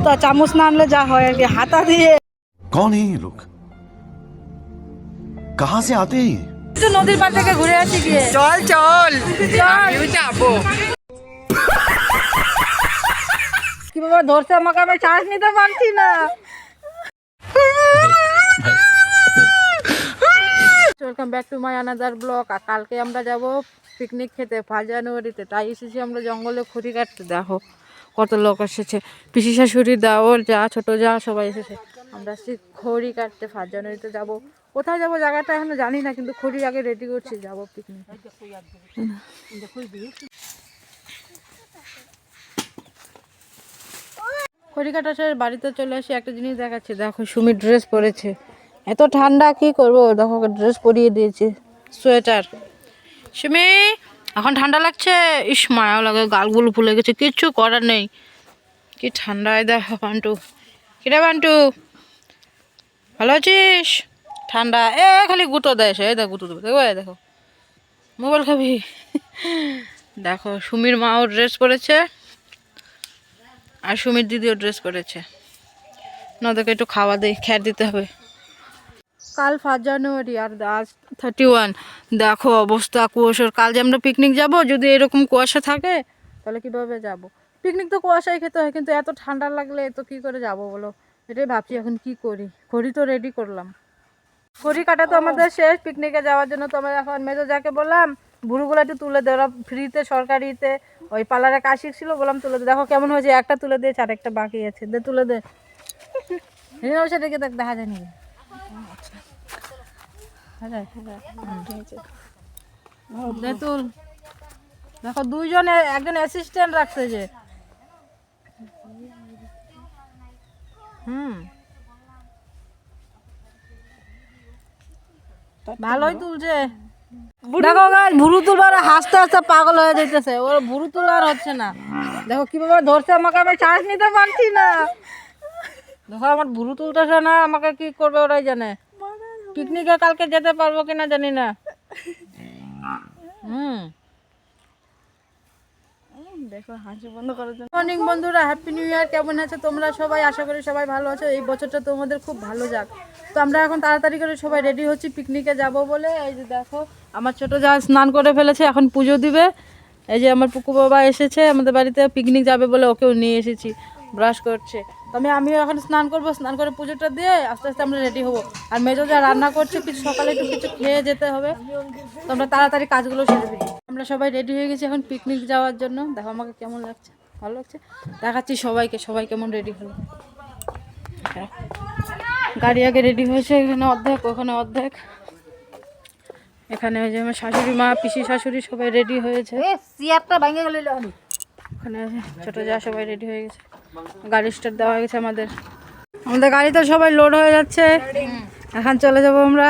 অবস্থা, চামচ না আনলে যা হয় আর কি, হাতা দিয়ে। कौन है ये लोग? कहाँ से आते हैं? একটু নদীর পাড় থেকে ঘুরে আসি গিয়ে। চল চল চল। আমিও যাবো। কি বাবা ধরছে আমাকে, আমি শ্বাস নিতে পারছি না। Welcome back to my another blog. আর কালকে আমরা যাব পিকনিক খেতে 1 জানুয়ারিতে, তাই এসেছি আমরা জঙ্গলে খড়ি কাটতে। দেখো কত লোক এসেছে, পিসি শাশুড়ি, দাওর যা, ছোট যা, সবাই এসেছে। আমরা এসেছি খড়ি কাটতে, 1 জানুয়ারিতে যাব। কোথায় যাব জায়গাটা এখনো জানি না, কিন্তু খড়ি আগে রেডি করছি, যাবো পিকনিক। খড়ি কাটা শেষ, বাড়িতে চলে আসি। একটা জিনিস দেখাচ্ছি, দেখো সুমির ড্রেস পরেছে। এত ঠান্ডা কি করবো, দেখো ড্রেস পরিয়ে দিয়েছে, সোয়েটার। সুমি এখন ঠান্ডা লাগছে, ইস মায়াও লাগে, গালগুলো ফুলে গেছে, কিচ্ছু করার নেই। কি ঠান্ডায় দেখো। বান্টু, কিরে বান্টু ভালো আছিস? ঠান্ডা খালি গুঁতো দেয় সে, দেখো গুঁতো দেবে, দেখো দেখো মোবাইল খাবি। দেখো সুমির মাও ড্রেস পরেছে, আর সুমির দিদিও ড্রেস পরেছে। নদেরকে একটু খাওয়া দেয়, খ্যার দিতে হবে। কাল 1 জানুয়ারি আর আজ 31। দেখো অবস্থা কুয়াশার। কাল যে আমরা পিকনিক যাব, যদি এরকম কুয়াশা থাকে তাহলে কিভাবে যাব? পিকনিক তো কুয়াশায় খেতে হয়, কিন্তু এত ঠান্ডা লাগলে তো কি করে যাব বলো? এটাই ভাবছি এখন কি করি। খড়ি তো রেডি করলাম, খড়ি কাটা তো আমাদের শেষ। পিকনিকে যাওয়ার জন্য তো আমরা এখন মেজো যাকে বললাম বুড়োগুলো একটু তুলে দে, ওরা ফ্রিতে সরকারিতে ওই পার্লারে কাজ শিখছিল, বললাম তুলে দে। দেখো কেমন হয়েছে, একটা তুলে দিয়েছে আর একটা বাকি আছে, দে তুলে দে। দেখে দেখ, দেখা যায় নাকি? দে তুল। দেখো দুইজনে, একজন অ্যাসিস্ট্যান্ট রাখছে যে। ভালোই তুলছে। দেখো গাছ ভুরু তুলার হাসতে হাসতে পাগল হয়ে যাইতেছে, ওর ভুরু তোলার হচ্ছে না। দেখো কিভাবে ধরছে আমাকে, আমি শ্বাস নিতে পারছি না। দেখো আমার ভুরু তুলতেছে না, আমাকে কি করবে ওরাই জানে। পিকনিকে কালকে যেতে পারবো কিনা জানি না। দেখো হাসি বন্ধ করার জন্য। মর্নিং বন্ধুরা, হ্যাপি নিউ ইয়ার। কেমন আছো তোমরা সবাই? আশা করি সবাই ভালো আছো। এই বছরটা তোমাদের খুব ভালো যাক। তো আমরা এখন তাড়াতাড়ি করে সবাই রেডি হচ্ছি পিকনিকে যাব বলে। এই যে দেখো আমার ছোট যা স্নান করে ফেলেছে, এখন পুজো দিবে। এই যে আমার পুকু বাবা এসেছে আমাদের বাড়িতে, পিকনিক যাবে বলে ওকেও নিয়ে এসেছি, ব্রাশ করছে। তো আমিও এখন স্নান করব, স্নান করে পুজোটা দিয়ে আস্তে আস্তে আমরা রেডি হবো। আর মেজো যা রান্না করছে, কিছু সকালে একটু কিছু খেয়ে যেতে হবে, তো আমরা তাড়াতাড়ি কাজগুলো সেরে ফেলি। আমরা সবাই রেডি হয়ে গেছি এখন পিকনিক যাওয়ার জন্য। দেখো আমাকে কেমন লাগছে, ভালো লাগছে? দেখাচ্ছি সবাইকে, সবাই কেমন রেডি হলো। গাড়ি আগে রেডি হয়েছে, এখানে অর্ধেক, ওখানে অর্ধেক। এখানে ওই যে আমার শাশুড়ি মা, পিসি শাশুড়ি সবাই রেডি হয়েছে। ওখানে ছোট যা সবাই রেডি হয়ে গেছে, গাড়ি স্টার্ট দেওয়া হয়ে গেছে আমাদের। আমাদের গাড়িতে সবাই লোড হয়ে যাচ্ছে, এখন চলে যাবো আমরা।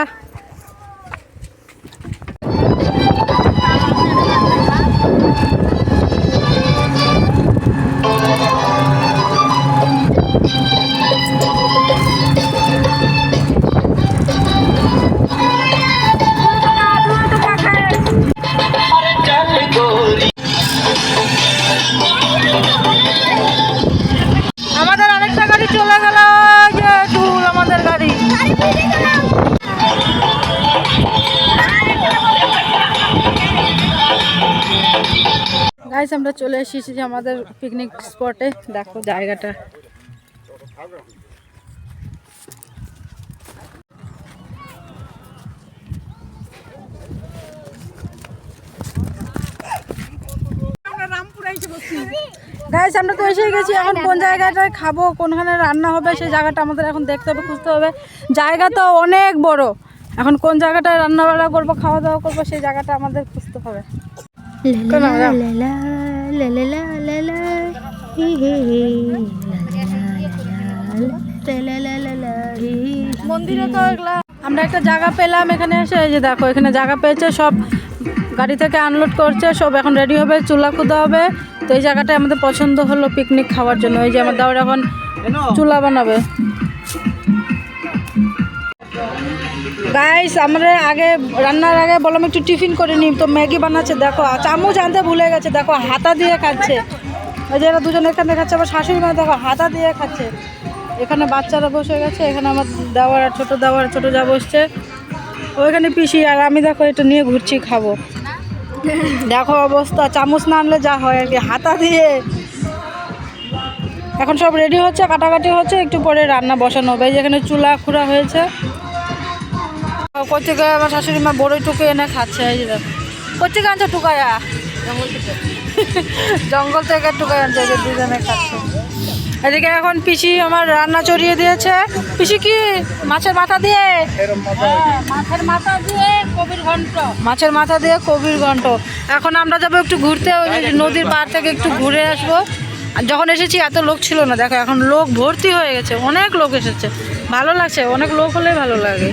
আমাদের আরেকটা গাড়ি চলে গেল, যে টুল আমাদের গাড়ি। গাইস আমরা চলে এসেছি আমাদের পিকনিক স্পটে। দেখো জায়গাটা, গাইস আমরা তো এসে গেছি। এখন কোন জায়গাটায় খাবো, কোনখানে রান্না হবে, সেই জায়গাটা আমাদের এখন দেখতে হবে, খুঁজতে হবে। জায়গা তো অনেক বড়, এখন কোন জায়গাটায় রান্না বান্না করবো, খাওয়া দাওয়া করবো, সেই জায়গাটা আমাদের খুঁজতে হবে। মন্দিরে তো এগুলা আমরা একটা জায়গা পেলাম এখানে এসে। এই যে দেখো এখানে জায়গা পেয়েছে, সব গাড়ি থেকে আনলোড করছে, সব এখন রেডি হবে, চুলা খুদা হবে। তো এই জায়গাটা আমাদের পছন্দ হলো পিকনিক খাওয়ার জন্য। এই যে আমার দাওয়ার এখন চুলা বানাবে। গাইস আমরা আগে রান্নার আগে বললাম একটু টিফিন করে নিই, তো ম্যাগি বানাচ্ছে। দেখো চামচ আনতে ভুলে গেছে, দেখো হাতা দিয়ে খাচ্ছে। ওই যে এরা দুজন এখানে খাচ্ছে, আবার শাশুড়ি মা দেখো হাতা দিয়ে খাচ্ছে। এখানে বাচ্চারা বসে গেছে, এখানে আমার দেওয়ার ছোট যা বসছে, ওইখানে পিসি, আর আমি দেখো এটা নিয়ে ঘুরছি খাবো। দেখো অবস্থা, চামচ না আনলে যা হয় আর কি, হাতা দিয়ে। এখন সব রেডি হচ্ছে, কাটাকাটি হচ্ছে, একটু পরে রান্না বসানো হবে। এই যেখানে চুলা খুঁড়া হয়েছে, কোথেকে আমার শাশুড়ি মা বড়ই টুকে এনে খাচ্ছে। এই যে দেখো, কোথেকে আনছে টুকায়া? জঙ্গল থেকে টুকাই আনছে, যে দুজনে খাচ্ছে। এদিকে এখন পিসি আমার রান্না চড়িয়ে দিয়েছে। পিসি কি মাছের মাথা দিয়ে? মাছের মাথা দিয়ে কবির ঘন্ট। এখন আমরা যাবো একটু ঘুরতে, ওই নদীর পাড় থেকে একটু ঘুরে আসবো। আর যখন এসেছি এত লোক ছিল না, দেখো এখন লোক ভর্তি হয়ে গেছে, অনেক লোক এসেছে, ভালো লাগছে। অনেক লোক হলেই ভালো লাগে।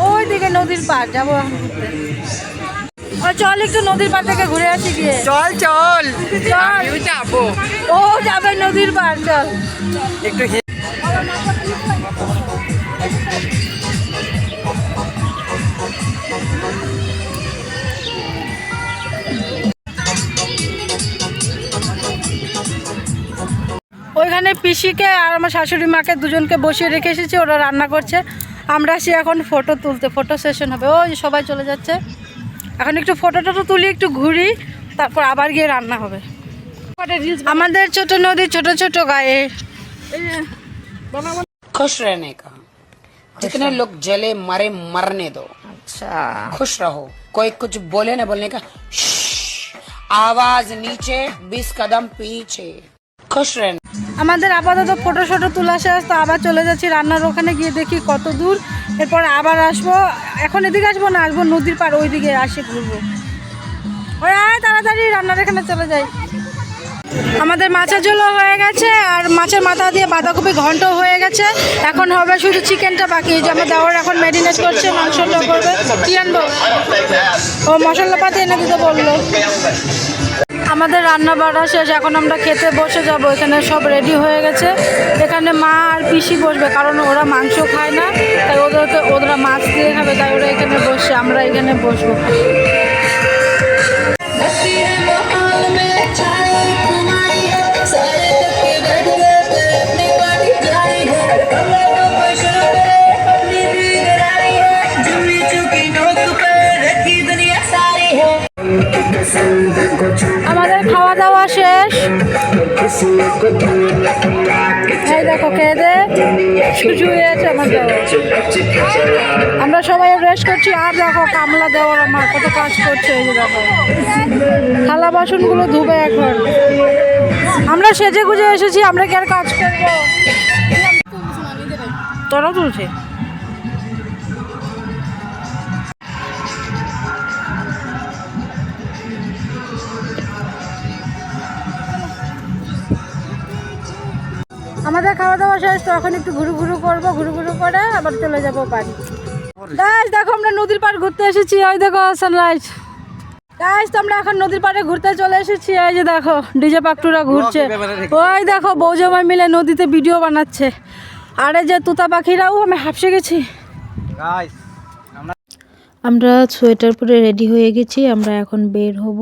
ওই দিকে নদীর পাড় যাবো এখন ঘুরতে। চল একটু নদীর পাড় থেকে ঘুরে আসি গিয়ে। চল চল যাবো, ও যাবে নদীর পাড়, চল একটু ওইখানে পিসিকে আর আমার শাশুড়ি মাকে দুজনকে বসিয়ে রেখে এসেছি, ওরা রান্না করছে। আমরা আসি এখন ফটো তুলতে, ফটো সেশন হবে। ওই সবাই চলে যাচ্ছে, এখন একটু ফটো তুলি, একটু ঘুরি, তারপর আবার গিয়ে রান্না হবে। আমাদের ছোট নদী, ছোট ছোট গায়ে। खुश रहने का, जितने लोग जले मरे मरने दो। আচ্ছা, खुश रहो, कोई कुछ बोले ना बोलने का। आवाज नीचे 20 कदम पीछे। खुश रहना। আমাদের আপাতত ফটো তোলা শেষ, তো আবার চলে যাচ্ছি রান্নার ওখানে, গিয়ে দেখি কত দূর, এরপর আবার আসবো। এখন এদিকে আসবো না, আসবো নদীর পার, ওই দিকে আসি ঘুরবো। ওই আয় তাড়াতাড়ি, রান্নার এখানে চলে যাই। আমাদের মাছের ঝোলও হয়ে গেছে, আর মাছের মাথা দিয়ে বাঁধাকপি ঘন্ট হয়ে গেছে। এখন হবে শুধু চিকেনটা বাকি, যে আমার দেওয়ার এখন ম্যারিনেট করছে, মাংসটা করবে। কি আনবো? ও মশলাপাতি এনে দিতে বললো। আমাদের রান্না বাড়া শেষ, এখন আমরা খেতে বসে যাব। এখানে সব রেডি হয়ে গেছে। এখানে মা আর পিসি বসবে, কারণ ওরা মাংস খায় না, তাই ওরা মাছ দিয়ে খাবে, তাই ওরা এখানে বসে, আমরা এখানে বসবো। আমাদের খাওয়া দাওয়া শেষ, এই দেখো খেয়ে দে শুয়ে আছে আমার দেওয়া। আমরা সবাই রেস্ট করছি, আর দেখো কামলা দেওয়ার আমার কত কাজ করছে। এই যে দেখো থালা বাসনগুলো ধুবে এখন। আমরা সেজে গুজে এসেছি, আমরা কি আর কাজ করবো? তোরা তুলছে। আমাদের খাওয়া দাওয়া শেষ, তো এখন একটু ঘুরু করবো, ঘুরু করে আবার চলে যাবো বাড়ি। গাইস দেখো আমরা নদীর পাড় ঘুরতে এসেছি, ওই দেখো সানরাইজ। গাইস তো আমরা এখন নদীর পাড়ে ঘুরতে চলে এসেছি। এই যে দেখো ডিজে পাকটুরা ঘুরছে, ওই দেখো বৌজামাই মিলে নদীতে ভিডিও বানাচ্ছে। আর এই যে তুতা পাখিরাও, আমি হাঁপসে গেছি। আমরা সোয়েটার পরে রেডি হয়ে গেছি, আমরা এখন বের হব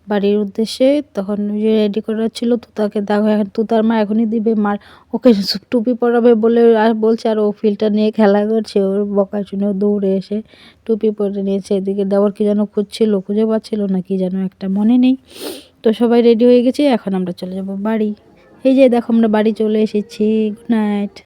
বাড়ির উদ্দেশ্যে। তখন যে রেডি করা ছিল তুতাকে, দেখো এখন তুতার মা এখনই দিবে মার, ওকে টুপি পরাবে বলে আর বলছে, আর ও ফিলটা নিয়ে খেলা করছে। ওর বকা শুনে দৌড়ে এসে টুপি পরে নিয়েছে। এদিকে দেওয়ার কি যেন খুঁজছিল, খুঁজে পাচ্ছিল না কি যেন একটা, মনে নেই। তো সবাই রেডি হয়ে গেছি, এখন আমরা চলে যাব বাড়ি। এই যে দেখো আমরা বাড়ি চলে এসেছি। Good night.